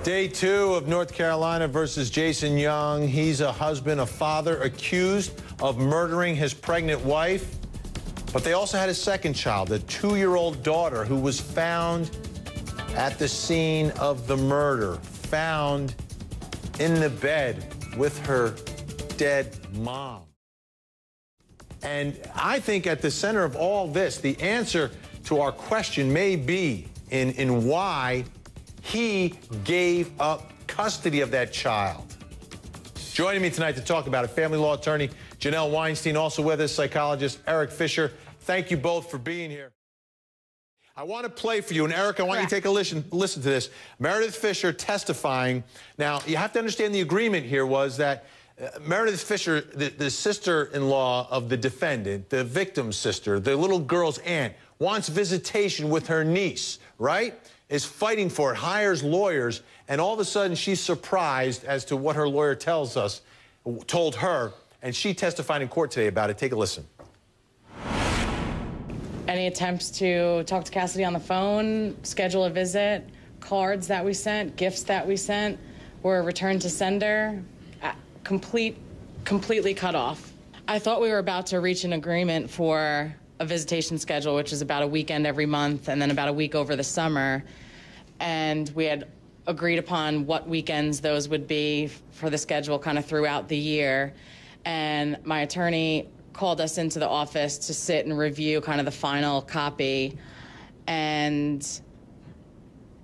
Day 2 of North Carolina versus Jason Young. He's a husband, a father, accused of murdering his pregnant wife. But they also had a second child, a 2-year-old daughter who was found at the scene of the murder, found in the bed with her dead mom. And I think at the center of all this, the answer to our question may be in why he gave up custody of that child. Joining me tonight to talk about it, family law attorney Janelle Weinstein, also with us, psychologist Erik Fisher. Thank you both for being here. I want to play for you, and Erik, I want you to take a listen to this. Meredith Fisher testifying. Now, you have to understand the agreement here was that Meredith Fisher, the sister-in-law of the defendant, the victim's sister, the little girl's aunt, wants visitation with her niece, right? Is fighting for it, hires lawyers, and all of a sudden she's surprised as to what her lawyer told her, and she testified in court today about it. Take a listen. Any attempts to talk to Cusotdy on the phone, schedule a visit, cards that we sent, gifts that we sent were returned to sender, completely cut off. I thought we were about to reach an agreement for a visitation schedule, which is about a weekend every month and then about a week over the summer. And we had agreed upon what weekends those would be for the schedule kind of throughout the year. And my attorney called us into the office to sit and review kind of the final copy. And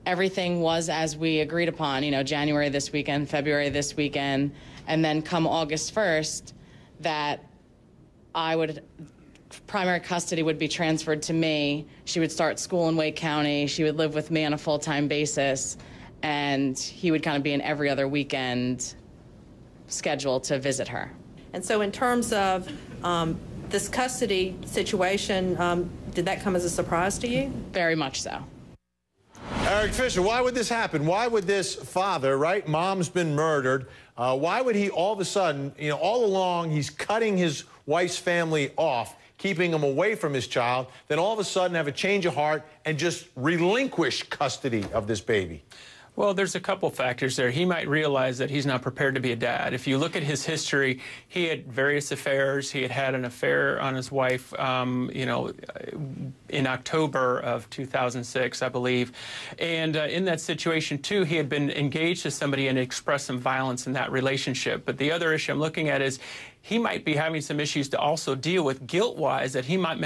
everything was as we agreed upon, you know, January this weekend, February this weekend, and then come August 1st, that primary custody would be transferred to me. She would start school in Wake County. She would live with me on a full-time basis, and he would kind of be an every other weekend schedule to visit her. And so in terms of this custody situation, did that come as a surprise to you? Very much so. Erik Fisher, why would this happen? Why would this father, right? Mom's been murdered. Why would he all of a sudden, you know, all along he's cutting his wife's family off, keeping them away from his child, then all of a sudden have a change of heart and just relinquish custody of this baby? Well, there's a couple factors there. He might realize that he's not prepared to be a dad. If you look at his history, he had various affairs. He had an affair on his wife, you know, in October of 2006, I believe. And in that situation, too, he had been engaged to somebody and expressed some violence in that relationship. But the other issue I'm looking at is he might be having some issues to also deal with guilt-wise, that he might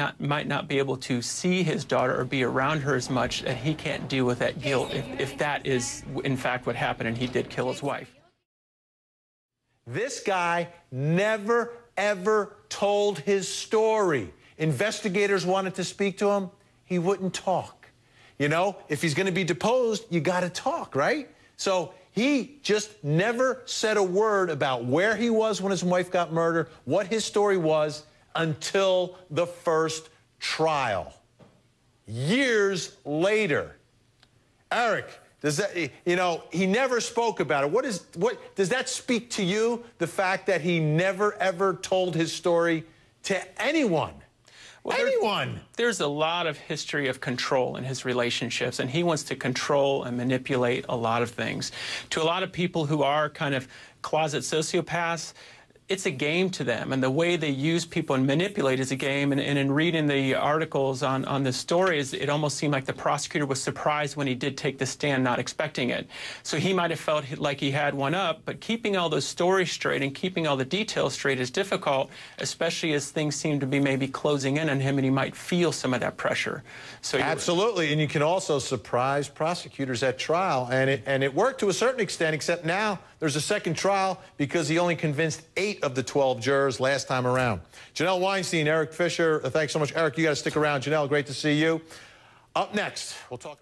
not be able to see his daughter or be around her as much, and he can't deal with that guilt if that is, in fact, what happened and he did kill his wife. This guy never, ever told his story. Investigators wanted to speak to him. He wouldn't talk. You know, if he's going to be deposed, you got to talk, right? So he just never said a word about where he was when his wife got murdered, what his story was, until the first trial. Years later. Erik, does that, you know, he never spoke about it. What does that speak to you, the fact that he never, ever told his story to anyone? Well, anyone. There's a lot of history of control in his relationships, and he wants to control and manipulate a lot of things. To a lot of people who are kind of closet sociopaths, it's a game to them, and the way they use people and manipulate is a game. And in reading the articles on the stories, it almost seemed like the prosecutor was surprised when he did take the stand, not expecting it. So he might have felt like he had one up, but keeping all those stories straight and keeping all the details straight is difficult, especially as things seem to be maybe closing in on him, and he might feel some of that pressure. So absolutely, and you can also surprise prosecutors at trial, and it worked to a certain extent, except now there's a second trial because he only convinced 8 of the 12 jurors last time around. Janelle Weinstein, Erik Fisher, thanks so much. Erik, you got to stick around. Janelle, great to see you. Up next, we'll talk